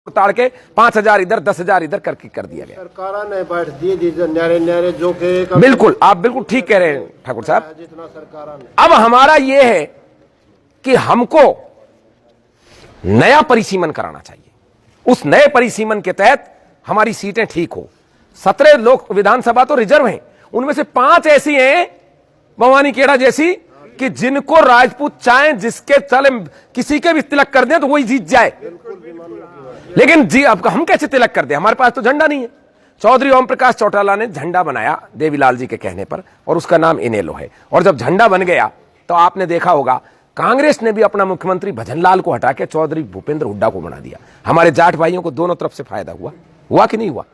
ताड़ के 5,000 इधर 10,000 इधर कर दिया गया। सरकार ने बैठ दिए न्यारे जो के बिल्कुल, आप बिल्कुल ठीक कह रहे हैं ठाकुर साहब। जितना सरकार ने अब हमारा यह है कि हमको नया परिसीमन कराना चाहिए। उस नए परिसीमन के तहत हमारी सीटें ठीक हो। 17 लोक विधानसभा तो रिजर्व हैं, उनमें से 5 ऐसी हैं भवानी खेड़ा जैसी कि जिनको राजपूत चाहें जिसके चले किसी के भी तिलक कर दें तो वही जीत जाए। लेकिन जी अब हम कैसे तिलक कर दें, हमारे पास तो झंडा नहीं है। चौधरी ओम प्रकाश चौटाला ने झंडा बनाया देवीलाल जी के कहने पर और उसका नाम इनेलो है। और जब झंडा बन गया तो आपने देखा होगा कांग्रेस ने भी अपना मुख्यमंत्री भजनलाल को हटा के चौधरी भूपेंद्र हुड्डा को बना दिया। हमारे जाट भाइयों को दोनों तरफ से फायदा हुआ कि नहीं हुआ।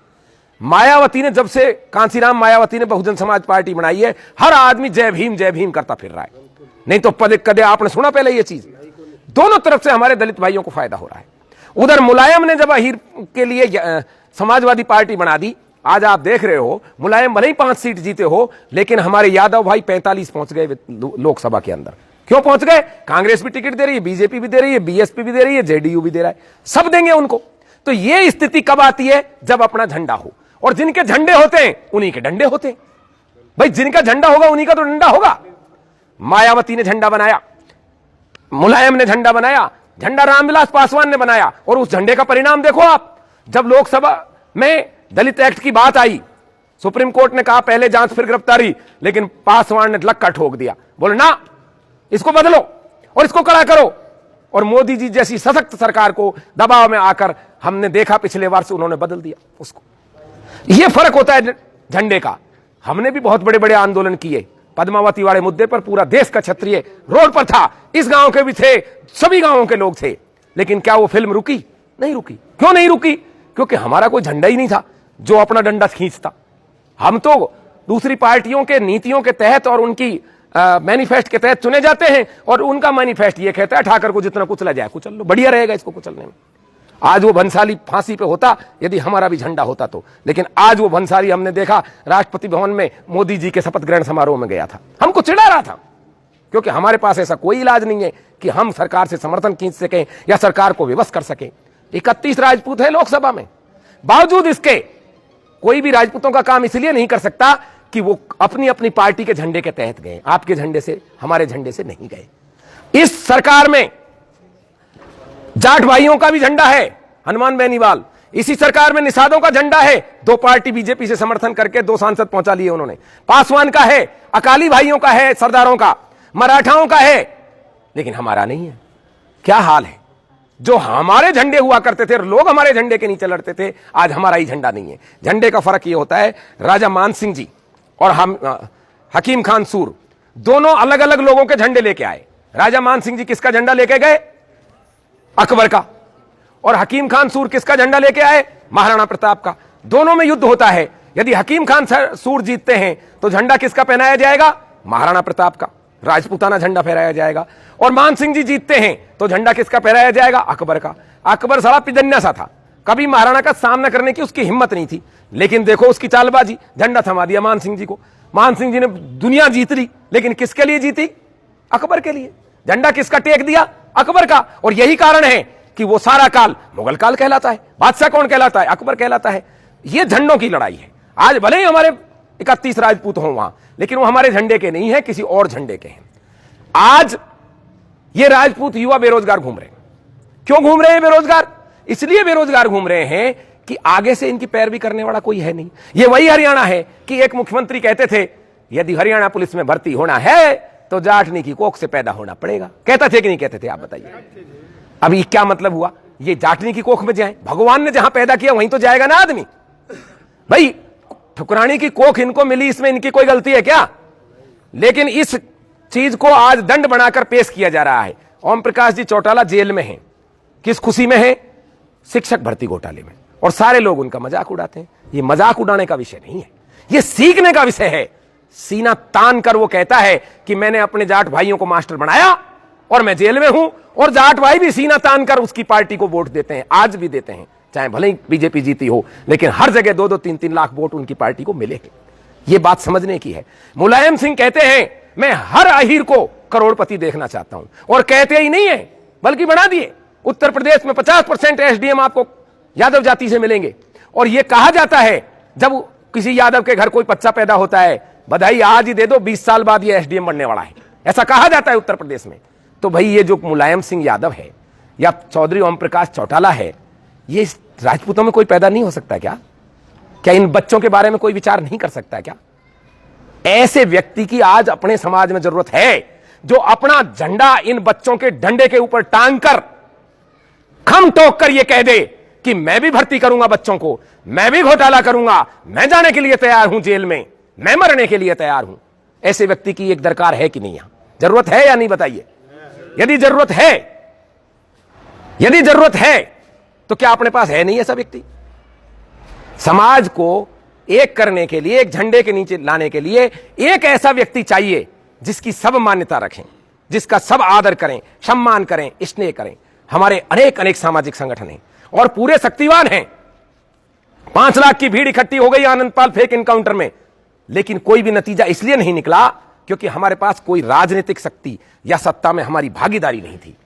मायावती ने जब से कांसीराम मायावती ने बहुजन समाज पार्टी बनाई है, हर आदमी जय भीम करता फिर रहा है। नहीं तो पद कदे आपने सुना पहले ये चीज। दोनों तरफ से हमारे दलित भाइयों को फायदा हो रहा है। उधर मुलायम ने जब अहीर के लिए समाजवादी पार्टी बना दी, आज आप देख रहे हो मुलायम भले ही 5 सीट जीते हो, लेकिन हमारे यादव भाई 45 पहुंच गए लोकसभा के अंदर। क्यों पहुंच गए? कांग्रेस भी टिकट दे रही है, बीजेपी भी दे रही है, बीएसपी भी दे रही है, जेडीयू भी दे रहा है, सब देंगे उनको। तो ये स्थिति कब आती है? जब अपना झंडा हो। और जिनके झंडे होते हैं उन्हीं के डंडे होते हैं। भाई जिनका झंडा होगा उन्हीं का तो डंडा होगा। मायावती ने झंडा बनाया, मुलायम ने झंडा बनाया, झंडा रामविलास पासवान ने बनाया, और उस झंडे का परिणाम देखो आप। जब लोकसभा में दलित एक्ट की बात आई, सुप्रीम कोर्ट ने कहा पहले जांच फिर गिरफ्तारी, लेकिन पासवान ने लक्का ठोक दिया, बोले ना इसको बदलो और इसको कड़ा करो। और मोदी जी जैसी सशक्त सरकार को दबाव में आकर हमने देखा पिछले वर्ष उन्होंने बदल दिया उसको। यह फर्क होता है झंडे का। हमने भी बहुत बड़े बड़े आंदोलन किए, पद्मावती वाले मुद्दे पर पूरा देश का क्षत्रिय रोड पर था, इस गांव के भी थे, सभी गांवों के लोग थे। लेकिन क्या वो फिल्म रुकी? नहीं रुकी। क्यों नहीं रुकी? क्योंकि हमारा कोई झंडा ही नहीं था जो अपना डंडा खींचता। हम तो दूसरी पार्टियों के नीतियों के तहत और उनकी मैनिफेस्ट के तहत चुने जाते हैं, और उनका मैनिफेस्ट ये कहता है ठाकर को जितना कुचला जाए कुचल लो, बढ़िया रहेगा इसको कुचलने में। आज वो भंसाली फांसी पे होता यदि हमारा भी झंडा होता तो, लेकिन आज वो भंसाली हमने देखा राष्ट्रपति भवन में मोदी जी के शपथ ग्रहण समारोह में गया था, हमको चिढ़ा रहा था। क्योंकि हमारे पास ऐसा कोई इलाज नहीं है कि हम सरकार से समर्थन खींच सकें या सरकार को विवश कर सकें। 31 राजपूत है लोकसभा में, बावजूद इसके कोई भी राजपूतों का काम इसलिए नहीं कर सकता कि वो अपनी अपनी पार्टी के झंडे के तहत गए। आपके झंडे से, हमारे झंडे से नहीं गए। इस सरकार में जाट भाइयों का भी झंडा है, हनुमान बेनीवाल। इसी सरकार में निषादों का झंडा है, 2 पार्टी बीजेपी से समर्थन करके 2 सांसद पहुंचा लिए उन्होंने। पासवान का है, अकाली भाइयों का है, सरदारों का, मराठाओं का है, लेकिन हमारा नहीं है। क्या हाल है? जो हमारे झंडे हुआ करते थे, लोग हमारे झंडे के नीचे लड़ते थे, आज हमारा ही झंडा नहीं है। झंडे का फर्क यह होता है, राजा मान सिंह जी और हम हकीम खान सूर दोनों अलग अलग लोगों के झंडे लेके आए। राजा मान सिंह जी किसका झंडा लेके गए? अकबर का। और हकीम खान सूर किसका झंडा लेके आए? महाराणा प्रताप का। दोनों में युद्ध होता है। यदि हकीम खान सूर जीतते हैं तो झंडा किसका पहनाया जाएगा? महाराणा प्रताप का, राजपूताना झंडा फहराया जाएगा। और मान सिंह जी जीतते हैं तो झंडा किसका फहराया जाएगा? अकबर का। अकबर साला पिजन्या सा था, कभी महाराणा का सामना करने की उसकी हिम्मत नहीं थी, लेकिन देखो उसकी चालबाजी, झंडा थमा दिया मान सिंह जी को। मान सिंह जी ने दुनिया जीत ली, लेकिन किसके लिए जीती? अकबर के लिए। झंडा किसका टेक दिया? अकबर का। और यही कारण है कि वो सारा काल मुगल काल कहलाता है। बादशाह कौन कहलाता है? अकबर कहलाता है। ये झंडों की लड़ाई है। आज भले ही हमारे 31 राजपूत हों वहां, लेकिन वो हमारे झंडे के नहीं है, किसी और झंडे के हैं। आज ये राजपूत युवा बेरोजगार घूम रहे हैं। क्यों घूम रहे हैं बेरोजगार? इसलिए बेरोजगार घूम रहे हैं कि आगे से इनकी पैरवी करने वाला कोई है नहीं। ये वही हरियाणा है कि एक मुख्यमंत्री कहते थे यदि हरियाणा पुलिस में भर्ती होना है तो जाटनी की कोख से पैदा होना पड़ेगा। कहते थे कि नहीं कहते थे? आप बताइए। अभी क्या मतलब हुआ? ये जाटनी की कोख में जाए? भगवान ने जहां पैदा किया वहीं तो जाएगा ना आदमी। भाई ठुकरानी की कोख इनको मिली, इसमें इनकी कोई गलती है क्या? लेकिन इस चीज को आज दंड बनाकर पेश किया जा रहा है। ओम प्रकाश जी चौटाला जेल में हैं, किस खुशी में है? शिक्षक भर्ती घोटाले में, और सारे लोग उनका मजाक उड़ाते हैं। ये मजाक उड़ाने का विषय नहीं है, ये सीखने का विषय है। सीना तान कर वो कहता है कि मैंने अपने जाट भाइयों को मास्टर बनाया और मैं जेल में हूं, और जाट भाई भी सीना तान कर उसकी पार्टी को वोट देते हैं, आज भी देते हैं, चाहे भले ही बीजेपी जीती हो, लेकिन हर जगह 2-2, 3-3 लाख वोट उनकी पार्टी को मिले हैं। ये बात समझने की है। मुलायम सिंह कहते हैं मैं हर अहीर को करोड़पति देखना चाहता हूं, और कहते ही नहीं है बल्कि बना दिए। उत्तर प्रदेश में 50% एसडीएम आपको यादव जाति से मिलेंगे। और यह कहा जाता है जब किसी यादव के घर कोई बच्चा पैदा होता है, बधाई आज ही दे दो, 20 साल बाद ये एसडीएम बनने वाला है, ऐसा कहा जाता है उत्तर प्रदेश में। तो भाई ये जो मुलायम सिंह यादव है या चौधरी ओम प्रकाश चौटाला है, ये राजपूतों में कोई पैदा नहीं हो सकता क्या? क्या इन बच्चों के बारे में कोई विचार नहीं कर सकता क्या? ऐसे व्यक्ति की आज अपने समाज में जरूरत है जो अपना झंडा इन बच्चों के डंडे के ऊपर टांग कर, खम ठोक कर यह कह दे कि मैं भी भर्ती करूंगा बच्चों को, मैं भी घोटाला करूंगा, मैं जाने के लिए तैयार हूं जेल में, मैं मरने के लिए तैयार हूं। ऐसे व्यक्ति की एक दरकार है कि नहीं? यहां जरूरत है या नहीं बताइए? यदि जरूरत है तो क्या अपने पास है नहीं ऐसा व्यक्ति? समाज को एक करने के लिए, एक झंडे के नीचे लाने के लिए एक ऐसा व्यक्ति चाहिए जिसकी सब मान्यता रखें, जिसका सब आदर करें, सम्मान करें, स्नेह करें। हमारे अनेक सामाजिक संगठन हैं और पूरे शक्तिवान हैं। 5 लाख की भीड़ इकट्ठी हो गई आनंदपाल फेक एनकाउंटर में, लेकिन कोई भी नतीजा इसलिए नहीं निकला क्योंकि हमारे पास कोई राजनीतिक शक्ति या सत्ता में हमारी भागीदारी नहीं थी।